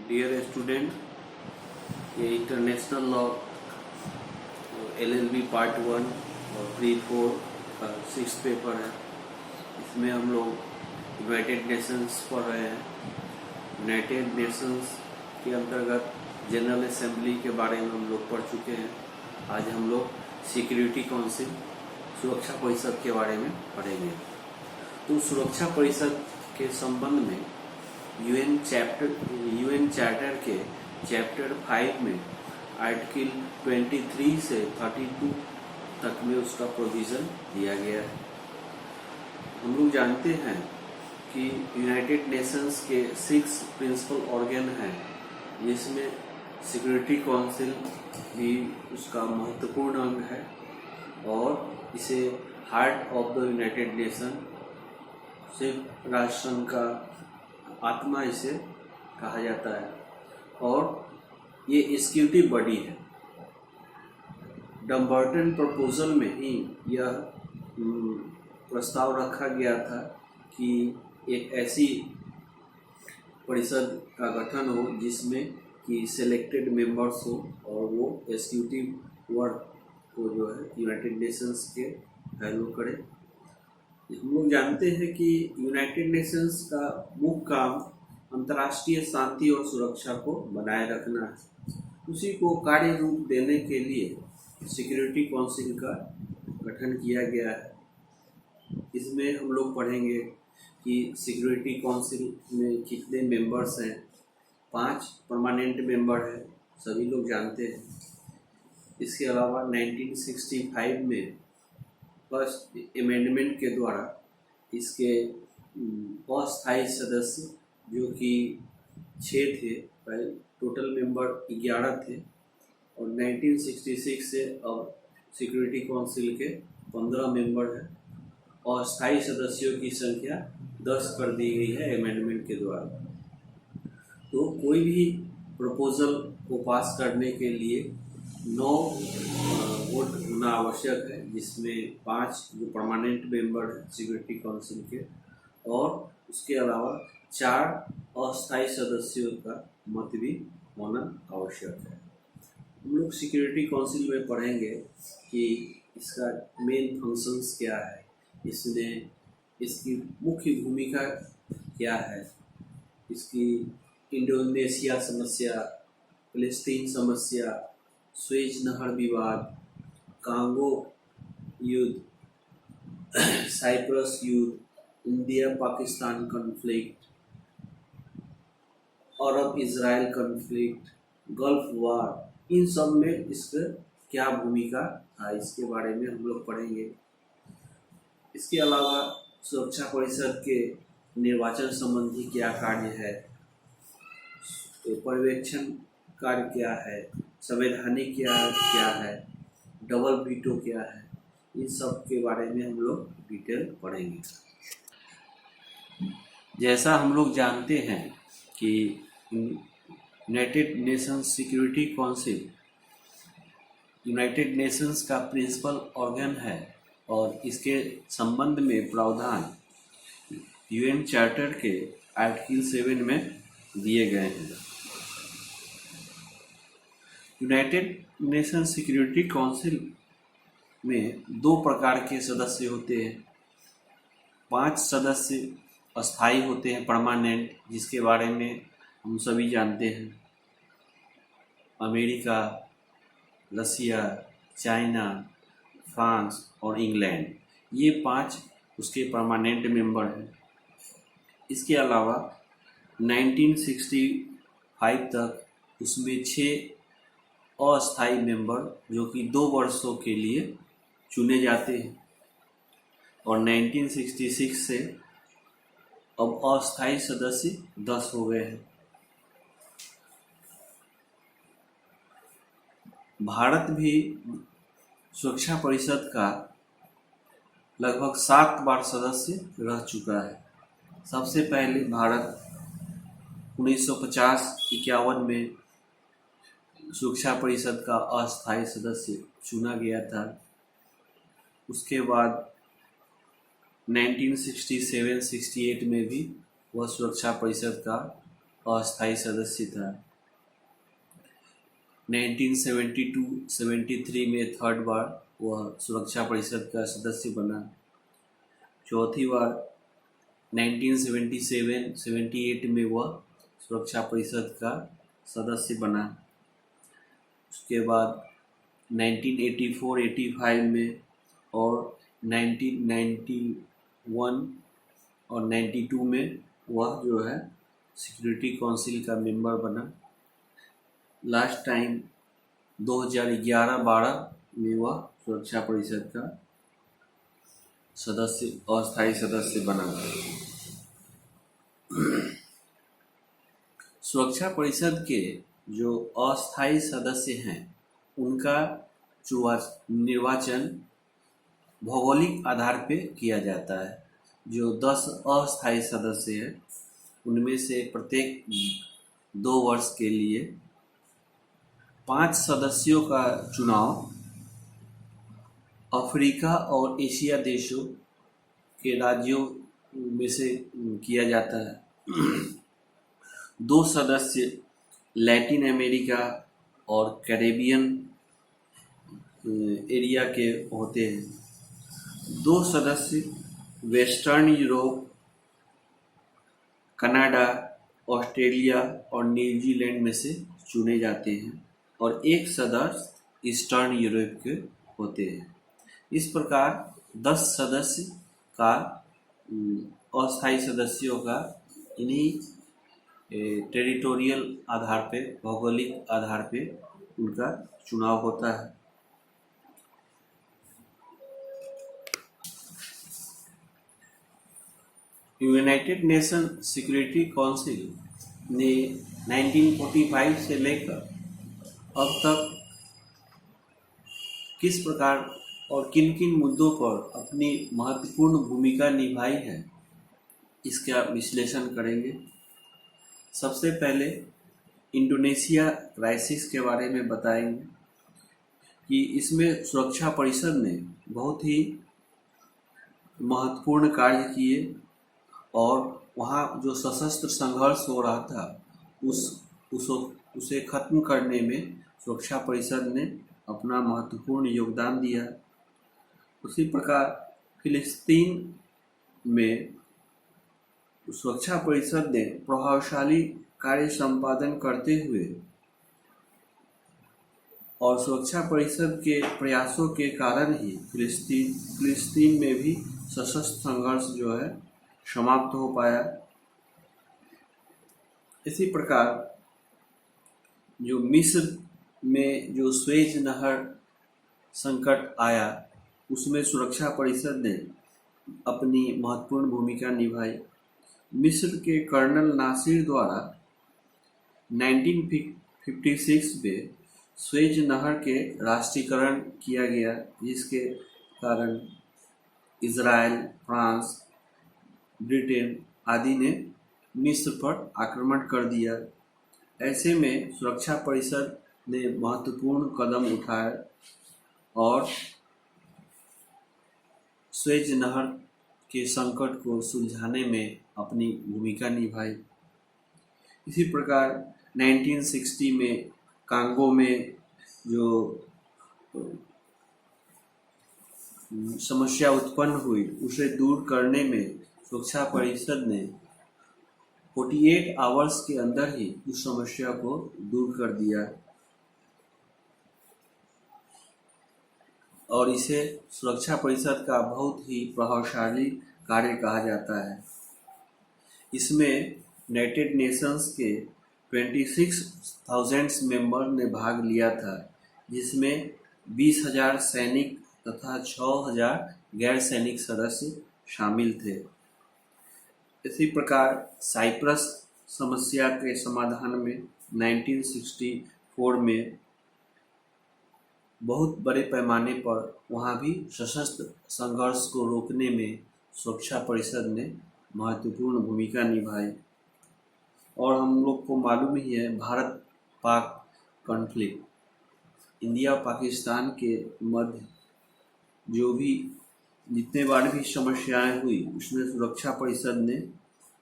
Dear student, ये international law LLB part 1 और pre 4 का 6th पेपर है। इसमें हम लोग यूनाइटेड नेशंस पढ़ रहे हैं। यूनाइटेड नेशंस के अंतर्गत जनरल असेंबली के बारे में हम लोग पढ़ चुके हैं। आज हम लोग सिक्योरिटी काउंसिल सुरक्षा परिषद के बारे में पढ़ेंगे। तो सुरक्षा परिषद के संबंध में यूएन चार्टर के चैप्टर 5 में आर्टिकल 23 से 32 तक में उसका प्रोविज़न दिया गया है। हम लोग जानते हैं कि यूनाइटेड नेशंस के 6 प्रिंसिपल ऑर्गन हैं, जिसमें सिक्योरिटी काउंसिल भी उसका महत्वपूर्ण अंग है और इसे heart of the United nation, संयुक्त राष्ट्र संघ का आत्मा इसे कहा जाता है और ये एग्जीक्यूटिव बॉडी है। डम्बर्टन प्रपोजल में ही यह प्रस्ताव रखा गया था कि एक ऐसी परिषद का गठन हो जिसमें कि सिलेक्टेड मेंबर्स हो और वो एग्जीक्यूटिव वर्क को जो है यूनाइटेड नेशंस के फॉलो करे। हम लोग जानते हैं कि यूनाइटेड नेशंस का मुख्य काम अंतर्राष्ट्रीय शांति और सुरक्षा को बनाए रखना है। उसी को कार्य रूप देने के लिए सिक्योरिटी काउंसिल का गठन किया गया है। इसमें हम लोग पढ़ेंगे कि सिक्योरिटी काउंसिल में कितने मेंबर्स हैं। 5 परमानेंट मेंबर हैं, सभी लोग जानते हैं। इसके अलावा 1965 में फर्स्ट अमेंडमेंट के द्वारा इसके अस्थायी सदस्य जो कि 6 थे, पहले टोटल मेंबर 11 थे और 1966 से अब सिक्योरिटी काउंसिल के 15 मेंबर हैं और अस्थायी सदस्यों की संख्या 10 कर दी गई है अमेंडमेंट के द्वारा। तो कोई भी प्रपोजल को पास करने के लिए 9 वोट होना आवश्यक है, जिसमें 5 जो परमानेंट मेंबर है सिक्योरिटी काउंसिल के और उसके अलावा 4 अस्थायी सदस्यों का मत भी होना आवश्यक है। हम लोग सिक्योरिटी काउंसिल में पढ़ेंगे कि इसका मेन फंक्शंस क्या है, इसकी मुख्य भूमिका क्या है, इसकी इंडोनेशिया समस्या, फिलिस्तीन समस्या, स्वेज नहर विवाद, कांगो युद्ध, साइप्रस युद्ध, इंडिया पाकिस्तान कॉन्फ्लिक्ट, अरब इजराइल कॉन्फ्लिक्ट, गल्फ वार, इन सब में इसका क्या भूमिका था, इसके बारे में हम लोग पढ़ेंगे। इसके अलावा सुरक्षा परिषद के निर्वाचन संबंधी क्या कार्य है, पर्यवेक्षण कार्य क्या है, संवैधानिक क्या है, डबल वीटो क्या है, इन सब के बारे में हम लोग डिटेल पढ़ेंगे। जैसा हम लोग जानते हैं कि United Nations security council United Nations का प्रिंसिपल ऑर्गन है और इसके संबंध में प्रावधान यूएन चार्टर के आर्टिकल 7 में दिए गए हैं। यूनाइटेड नेशंस सिक्योरिटी काउंसिल में 2 प्रकार के सदस्य होते हैं। 5 सदस्य अस्थायी होते हैं, परमानेंट, जिसके बारे में हम सभी जानते हैं। अमेरिका, रसिया, चाइना, फ्रांस और इंग्लैंड, ये 5 उसके परमानेंट मेंबर हैं। इसके अलावा 1965 तक उसमें 6 अस्थायी मेंबर जो कि 2 वर्षों के लिए चुने जाते हैं और 1966 से अब अस्थायी सदस्य 10 हो गए हैं। भारत भी सुरक्षा परिषद का लगभग 7 बार सदस्य रह चुका है। सबसे पहले भारत 1950-51 में सुरक्षा परिषद का अस्थायी सदस्य चुना गया था। उसके बाद 1967-68 में भी वह सुरक्षा परिषद का अस्थायी सदस्य था। 1972-73 में थर्ड बार वह सुरक्षा परिषद का सदस्य बना। चौथी बार 1977-78 में वह सुरक्षा परिषद का सदस्य बना। उसके बाद 1984-85 में और 1991 और 92 में वह जो है सिक्योरिटी काउंसिल का मेंबर बना। लास्ट टाइम 2011-12 में वह सुरक्षा परिषद का सदस्य अस्थायी सदस्य बना। सुरक्षा परिषद के जो अस्थायी सदस्य हैं उनका निर्वाचन भौगोलिक आधार पे किया जाता है। जो 10 अस्थायी सदस्य हैं उनमें से प्रत्येक 2 वर्ष के लिए 5 सदस्यों का चुनाव अफ्रीका और एशिया देशों के राज्यों में से किया जाता है। 2 सदस्य लैटिन अमेरिका और कैरेबियन एरिया के होते हैं। 2 सदस्य वेस्टर्न यूरोप, कनाडा, ऑस्ट्रेलिया और न्यूजीलैंड में से चुने जाते हैं और 1 सदस्य ईस्टर्न यूरोप के होते हैं। इस प्रकार 10 सदस्य का अस्थायी सदस्यों का इन्हीं टेरिटोरियल आधार पे, भौगोलिक आधार पे उनका चुनाव होता है। यूनाइटेड नेशन सिक्योरिटी काउंसिल ने 1945 से लेकर अब तक किस प्रकार और किन किन मुद्दों पर अपनी महत्वपूर्ण भूमिका निभाई है, इसका विश्लेषण करेंगे। सबसे पहले इंडोनेशिया क्राइसिस के बारे में बताएंगे कि इसमें सुरक्षा परिषद ने बहुत ही महत्वपूर्ण कार्य किए और वहाँ जो सशस्त्र संघर्ष हो रहा था उसे खत्म करने में सुरक्षा परिषद ने अपना महत्वपूर्ण योगदान दिया। उसी प्रकार फिलिस्तीन में सुरक्षा परिषद ने प्रभावशाली कार्य संपादन करते हुए और सुरक्षा परिषद के प्रयासों के कारण ही फिलिस्तीन में भी सशस्त्र संघर्ष जो है समाप्त हो पाया। इसी प्रकार जो मिस्र में जो स्वेज नहर संकट आया उसमें सुरक्षा परिषद ने अपनी महत्वपूर्ण भूमिका निभाई। मिस्र के कर्नल नासिर द्वारा 1956 में स्वेज नहर के राष्ट्रीयकरण किया गया, जिसके कारण इजराइल, फ्रांस, ब्रिटेन आदि ने मिस्र पर आक्रमण कर दिया। ऐसे में सुरक्षा परिषद ने महत्वपूर्ण कदम उठाए और स्वेज नहर के संकट को सुलझाने में अपनी भूमिका निभाई। इसी प्रकार 1960 में कांगो में जो समस्या उत्पन्न हुई उसे दूर करने में सुरक्षा परिषद ने 48 आवर्स के अंदर ही उस समस्या को दूर कर दिया और इसे सुरक्षा परिषद का बहुत ही प्रभावशाली कार्य कहा जाता है। इसमें यूनाइटेड नेशंस के 26,000 मेंबर ने भाग लिया था, जिसमें 20,000 सैनिक तथा 6,000 गैर सैनिक सदस्य शामिल थे। इसी प्रकार साइप्रस समस्या के समाधान में 1964 में बहुत बड़े पैमाने पर वहाँ भी सशस्त्र संघर्ष को रोकने में सुरक्षा परिषद ने महत्वपूर्ण भूमिका निभाई। और हम लोग को मालूम ही है भारत पाक कॉन्फ्लिक्ट, इंडिया पाकिस्तान के मध्य जो भी जितने बार भी समस्याएं हुई उसमें सुरक्षा परिषद ने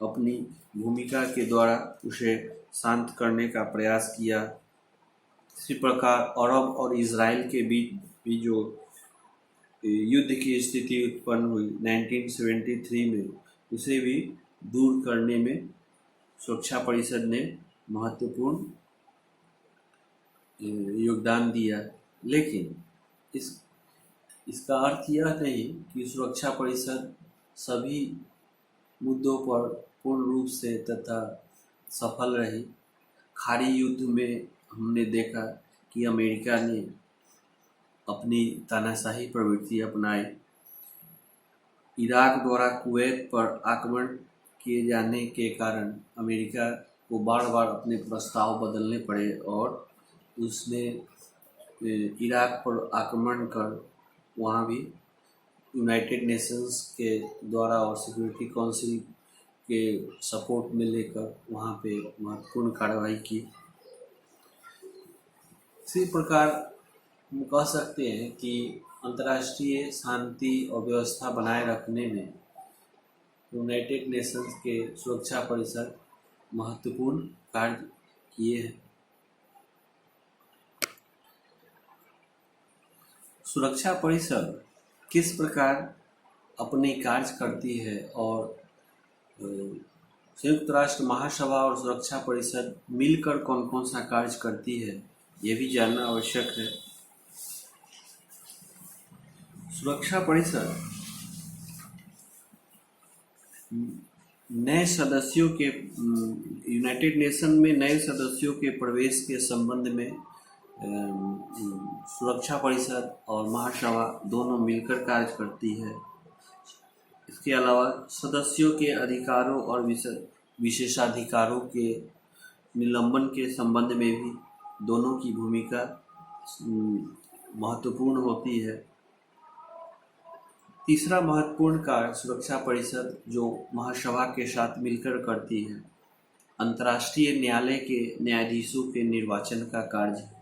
अपनी भूमिका के द्वारा उसे शांत करने का प्रयास किया। इसी प्रकार अरब और इजराइल के बीच भी जो युद्ध की स्थिति उत्पन्न हुई 1973 में, उसे भी दूर करने में सुरक्षा परिषद ने महत्वपूर्ण योगदान दिया। लेकिन इसका अर्थ यह नहीं कि सुरक्षा परिषद सभी मुद्दों पर पूर्ण रूप से तथा सफल रही। खाड़ी युद्ध में हमने देखा कि अमेरिका ने अपनी तानाशाही प्रवृत्ति अपनाई। इराक द्वारा कुवैत पर आक्रमण किए जाने के कारण अमेरिका को बार बार अपने प्रस्ताव बदलने पड़े और उसने इराक पर आक्रमण कर वहाँ भी यूनाइटेड नेशंस के द्वारा और सिक्योरिटी काउंसिल के सपोर्ट में लेकर वहाँ पे महत्वपूर्ण कार्रवाई की। इसी प्रकार हम कह सकते हैं कि अंतर्राष्ट्रीय शांति और व्यवस्था बनाए रखने में यूनाइटेड नेशंस के सुरक्षा परिषद महत्वपूर्ण कार्य किए हैं। सुरक्षा परिषद किस प्रकार अपने कार्य करती है और संयुक्त राष्ट्र महासभा और सुरक्षा परिषद मिलकर कौन कौन सा कार्य करती है, ये भी जानना आवश्यक है। सुरक्षा परिषद नए सदस्यों के यूनाइटेड नेशन में नए सदस्यों के प्रवेश के संबंध में सुरक्षा परिषद और महासभा दोनों मिलकर कार्य करती है। इसके अलावा सदस्यों के अधिकारों और विशेषाधिकारों के निलंबन के संबंध में भी दोनों की भूमिका महत्वपूर्ण होती है। तीसरा महत्वपूर्ण कार्य सुरक्षा परिषद जो महासभा के साथ मिलकर करती है, अंतर्राष्ट्रीय न्यायालय के न्यायाधीशों के निर्वाचन का कार्य है।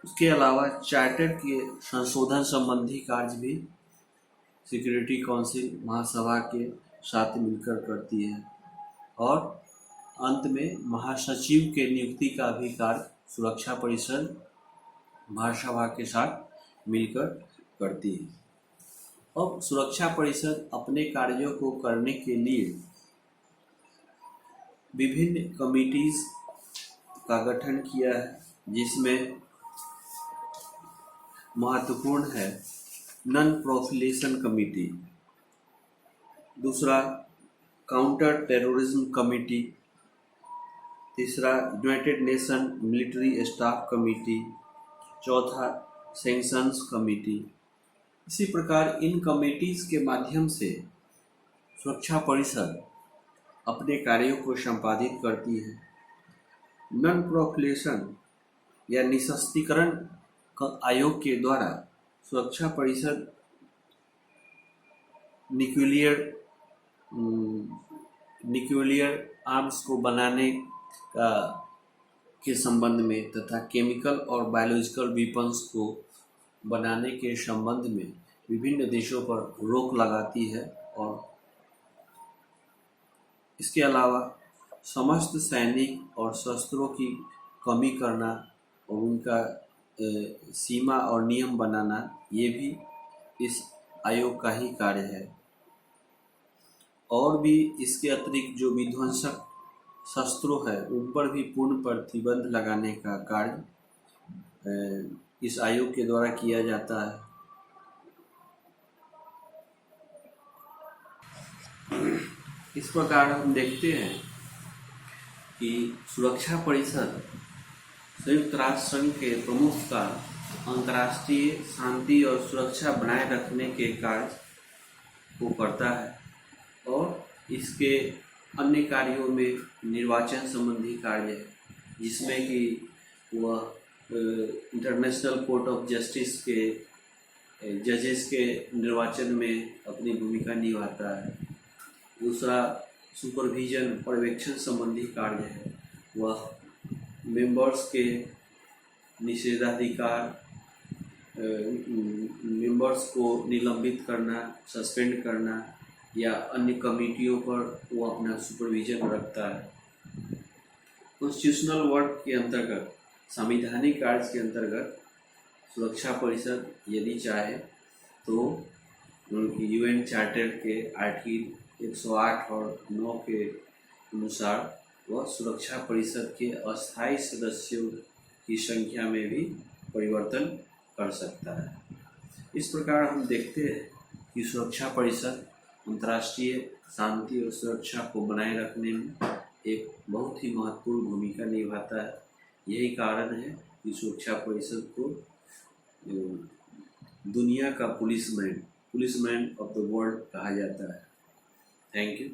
उसके अलावा चार्टर के संशोधन संबंधी कार्य भी सिक्योरिटी काउंसिल महासभा के साथ मिलकर करती है। और अंत में महासचिव के नियुक्ति का भी कार्य सुरक्षा परिषद महासभा के साथ मिलकर करती है। अब सुरक्षा परिषद अपने कार्यों को करने के लिए विभिन्न कमिटीज का गठन किया है, जिसमें महत्वपूर्ण है नॉन प्रोलिफरेशन कमेटी, दूसरा काउंटर टेररिज्म कमेटी, तीसरा United nation military staff committee, चौथा सैंक्शंस कमेटी। इसी प्रकार इन कमेटीज के माध्यम से सुरक्षा परिषद अपने कार्यों को संपादित करती है। नॉन प्रोलिफरेशन या निशस्त्रीकरण आयोग के द्वारा सुरक्षा परिषद न्यूक्लियर आर्म्स को बनाने के संबंध में तथा केमिकल और बायोलॉजिकल वेपन्स को बनाने के संबंध में विभिन्न देशों पर रोक लगाती है। और इसके अलावा समस्त सैनिक और शस्त्रों की कमी करना और उनका सीमा और नियम बनाना, ये भी इस आयोग का ही कार्य है। और भी इसके अतिरिक्त जो विध्वंसक शस्त्रों है उन पर भी पूर्ण प्रतिबंध लगाने का कार्य इस आयोग के द्वारा किया जाता है। इस प्रकार हम देखते हैं कि सुरक्षा परिषद संयुक्त राष्ट्र संघ के प्रमुख का अंतर्राष्ट्रीय शांति और सुरक्षा बनाए रखने के कार्य को करता है और इसके अन्य कार्यों में निर्वाचन संबंधी कार्य है, जिसमें कि वह इंटरनेशनल कोर्ट ऑफ जस्टिस के जजेस के निर्वाचन में अपनी भूमिका निभाता है। दूसरा सुपरविजन पर्यवेक्षण संबंधी कार्य है, वह मेंबर्स के निषेधाधिकार मेंबर्स को निलंबित करना, सस्पेंड करना या अन्य कमेटियों पर वो अपना सुपरविजन रखता है। कॉन्स्टिट्यूशनल वर्क के अंतर्गत, संवैधानिक कार्य के अंतर्गत सुरक्षा परिषद यदि चाहे तो यूएन चार्टर के आर्टिकल 108 और 9 के अनुसार वह सुरक्षा परिषद के अस्थायी सदस्यों की संख्या में भी परिवर्तन कर सकता है। इस प्रकार हम देखते हैं कि सुरक्षा परिषद अंतर्राष्ट्रीय शांति और सुरक्षा को बनाए रखने में एक बहुत ही महत्वपूर्ण भूमिका निभाता है। यही कारण है कि सुरक्षा परिषद को दुनिया का पुलिसमैन ऑफ द वर्ल्ड कहा जाता है। Thank you.